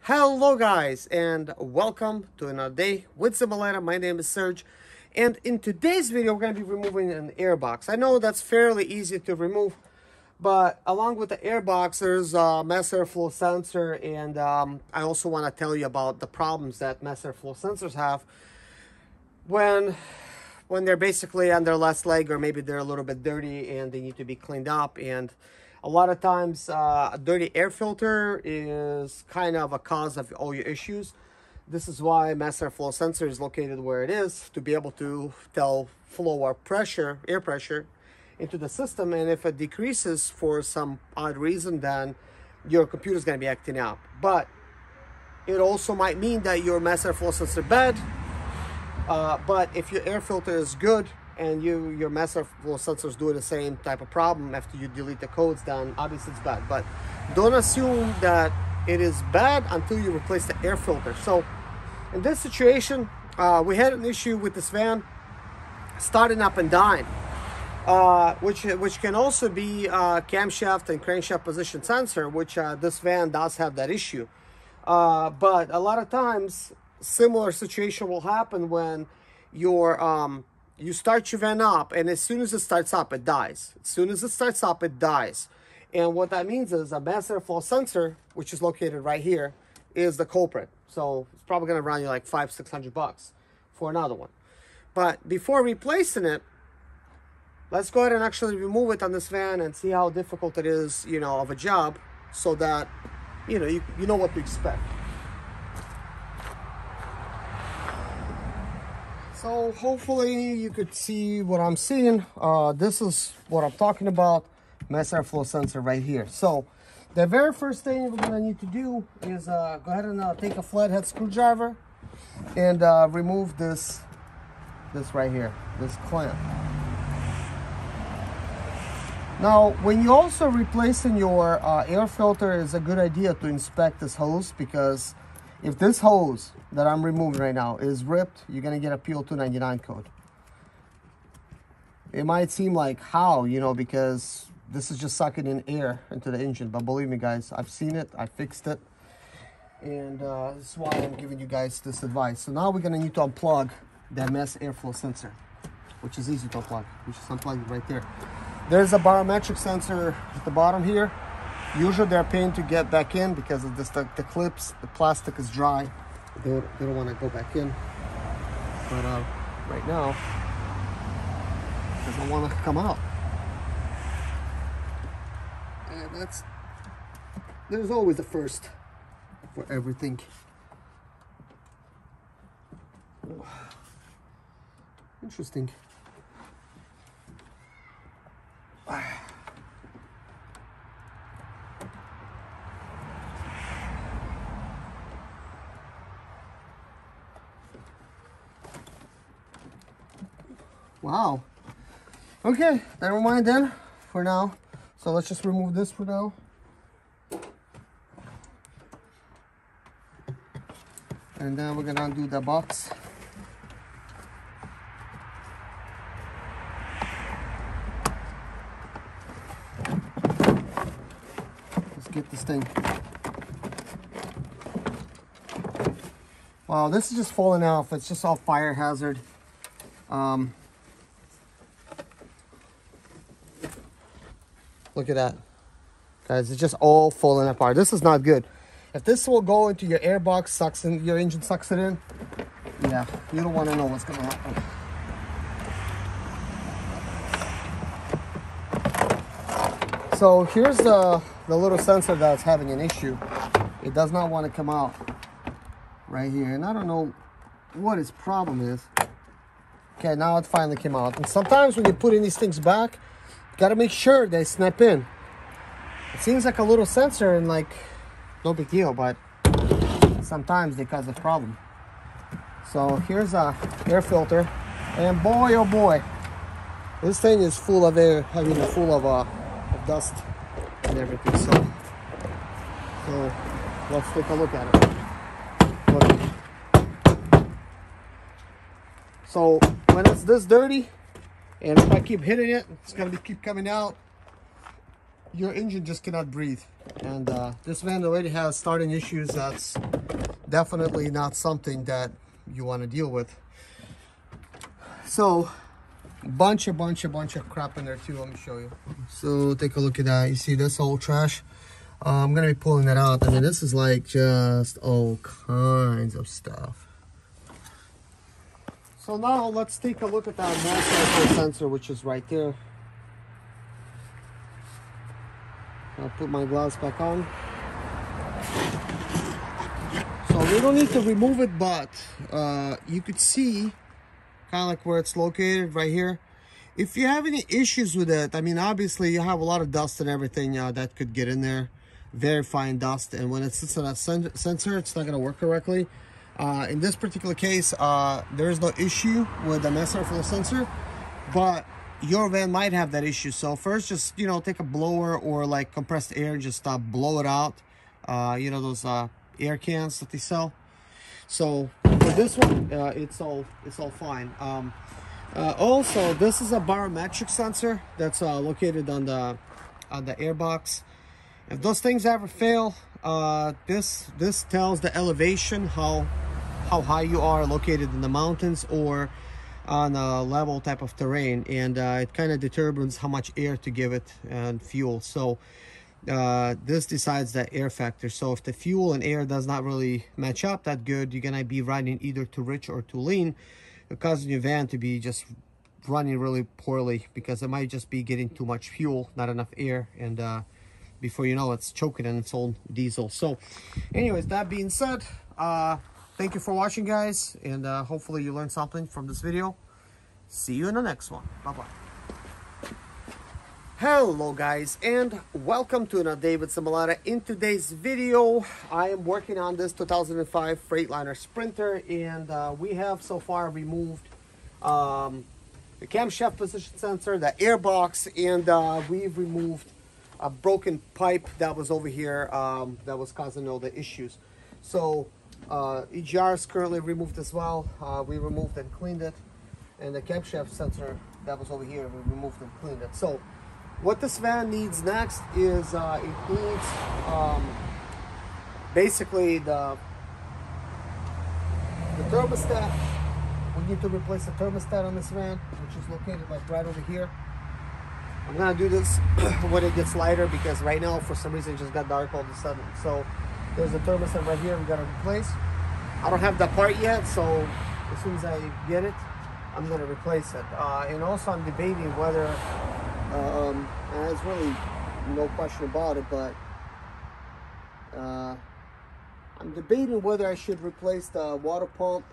Hello guys, and welcome to another day with Zimaleta. My name is Serge, and in today's video we're going to be removing an air box. I know that's fairly easy to remove, but along with the air box there's a mass airflow sensor, and I also want to tell you about the problems that mass airflow sensors have when they're basically on their last leg, or maybe they're a little bit dirty and they need to be cleaned up. And a lot of times a dirty air filter is kind of a cause of all your issues. This is why mass airflow sensor is located where it is, to be able to tell flow or pressure, air pressure into the system. And if it decreases for some odd reason, then your computer is going to be acting up. But it also might mean that your mass airflow sensor bad. But if your air filter is good and your mass airflow sensors do the same type of problem after you delete the codes, then obviously it's bad. But don't assume that it is bad until you replace the air filter. So in this situation, we had an issue with this van starting up and dying, which can also be camshaft and crankshaft position sensor, which this van does have that issue. But a lot of times similar situation will happen when you start your van up, and as soon as it starts up, it dies. As soon as it starts up, it dies. And what that means is a mass airflow sensor, which is located right here, is the culprit. So it's probably going to run you like $500-600 for another one. But before replacing it, let's go ahead and actually remove it on this van and see how difficult it is, of a job, so that you know what to expect. So hopefully you could see what I'm seeing. This is what I'm talking about, mass airflow sensor right here. So the very first thing we're gonna need to do is go ahead and take a flathead screwdriver and remove this right here, this clamp. Now, when you also replacing your air filter, it's a good idea to inspect this hose, because if this hose that I'm removing right now is ripped, you're going to get a PO299 code. It might seem like, how, because this is just sucking in air into the engine. But believe me, guys, I've seen it. I fixed it. And this is why I'm giving you guys this advice. So now we're going to need to unplug that mass airflow sensor, which is easy to unplug. We just unplug it right there. There's a barometric sensor at the bottom here. Usually they're a pain to get back in because of this, the clips, the plastic is dry. They don't want to go back in. But right now, it doesn't want to come out. And there's always a first for everything. Interesting. Wow. Okay, never mind then for now. So let's just remove this for now. And then we're gonna undo the box. Let's get this thing. Wow, this is just falling off. It's just all fire hazard. Look at that, guys. It's just all falling apart. This is not good. If this will go into your air box, sucks in your engine, sucks it in, yeah, you don't want to know what's going to happen. So here's the little sensor that's having an issue. It does not want to come out right here, and I don't know what its problem is. Okay, now it finally came out. And sometimes when you put in these things back, got to make sure they snap in. It seems like a little sensor and like no big deal, but sometimes they cause a problem. So here's a air filter, and boy oh boy, this thing is full of air, full of dust and everything. So let's take a look at it. Look. So when it's this dirty, and if I keep hitting it, it's gonna keep coming out. your engine just cannot breathe. And this van already has starting issues. That's definitely not something that you want to deal with. So bunch of crap in there too. Let me show you. So take a look at that. You see this old trash? I'm gonna be pulling that out. I mean, this is like just all kinds of stuff. So now let's take a look at that mass sensor, which is right there. I'll put my gloves back on. So we don't need to remove it, but you could see kind of like where it's located right here. If you have any issues with it, I mean, obviously you have a lot of dust and everything that could get in there. Very fine dust, and when it sits on a sensor, it's not going to work correctly. In this particular case, there is no issue with the mass airflow sensor, but your van might have that issue. So first, just, you know, take a blower or like compressed air and just blow it out. You know, those air cans that they sell. So for this one, it's all fine. Also, this is a barometric sensor that's located on the airbox. If those things ever fail, this tells the elevation, how high you are located in the mountains or on a level type of terrain, and it kind of determines how much air to give it and fuel. So this decides the air factor. So if the fuel and air does not really match up that good, you're gonna be riding either too rich or too lean, causing your van to be just running really poorly because it might just be getting too much fuel, not enough air, and before you know it's choking on its own diesel. So anyways, that being said, thank you for watching, guys, and hopefully you learned something from this video. See you in the next one. Bye-bye. Hello guys, and welcome to another day with Zimaleta. In today's video, I am working on this 2005 Freightliner Sprinter, and we have so far removed the camshaft position sensor, the airbox, and we've removed a broken pipe that was over here that was causing all the issues. So EGR is currently removed as well. We removed and cleaned it, and the camshaft sensor that was over here, we removed and cleaned it. So what this van needs next is it needs basically the thermostat. We need to replace the thermostat on this van, which is located like right over here. I'm gonna do this when it gets lighter because right now for some reason it just got dark all of a sudden. So there's a thermostat right here we gotta replace. I don't have that part yet, so as soon as I get it, I'm gonna replace it. And also I'm debating whether, and there's really no question about it, but I'm debating whether I should replace the water pump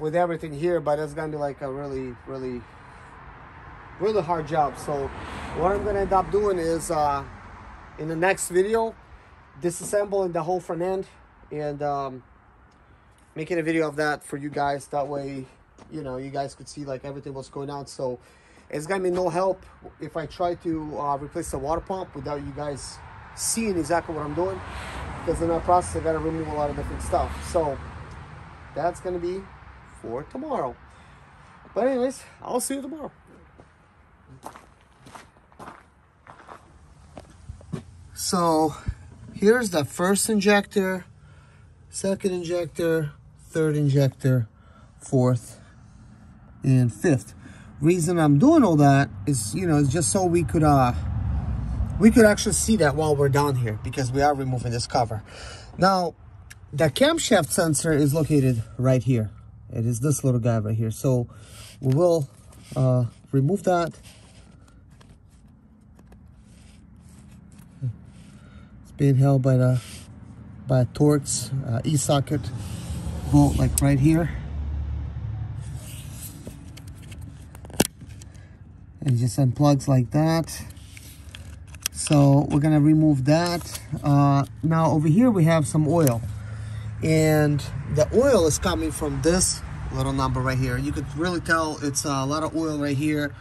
with everything here, but it's gonna be like a really hard job. So what I'm gonna end up doing is in the next video, disassembling the whole front end and making a video of that for you guys. That way, you know, you guys could see like everything what's going on. So it's gonna be no help if I try to replace the water pump without you guys seeing exactly what I'm doing, because in that process I gotta remove a lot of different stuff. So that's gonna be for tomorrow. But anyways, I'll see you tomorrow. So here's the first injector, second injector, third injector, fourth, and fifth. Reason I'm doing all that is, you know, it's just so we could actually see that while we're down here, because we are removing this cover. Now, the camshaft sensor is located right here. It is this little guy right here. So we will remove that. It's being held by a Torx e-socket bolt, like right here. It just unplugs like that. So we're gonna remove that. Now over here we have some oil, and the oil is coming from this little number right here. You could really tell it's a lot of oil right here,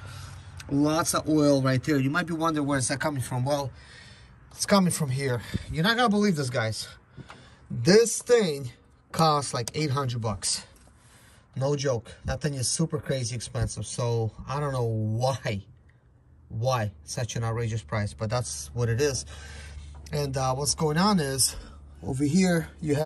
lots of oil right there. You might be wondering where is that coming from. Well, it's coming from here. You're not gonna believe this, guys. This thing costs like 800 bucks. No joke. That thing is super crazy expensive. So I don't know why such an outrageous price, but that's what it is. And what's going on is over here you have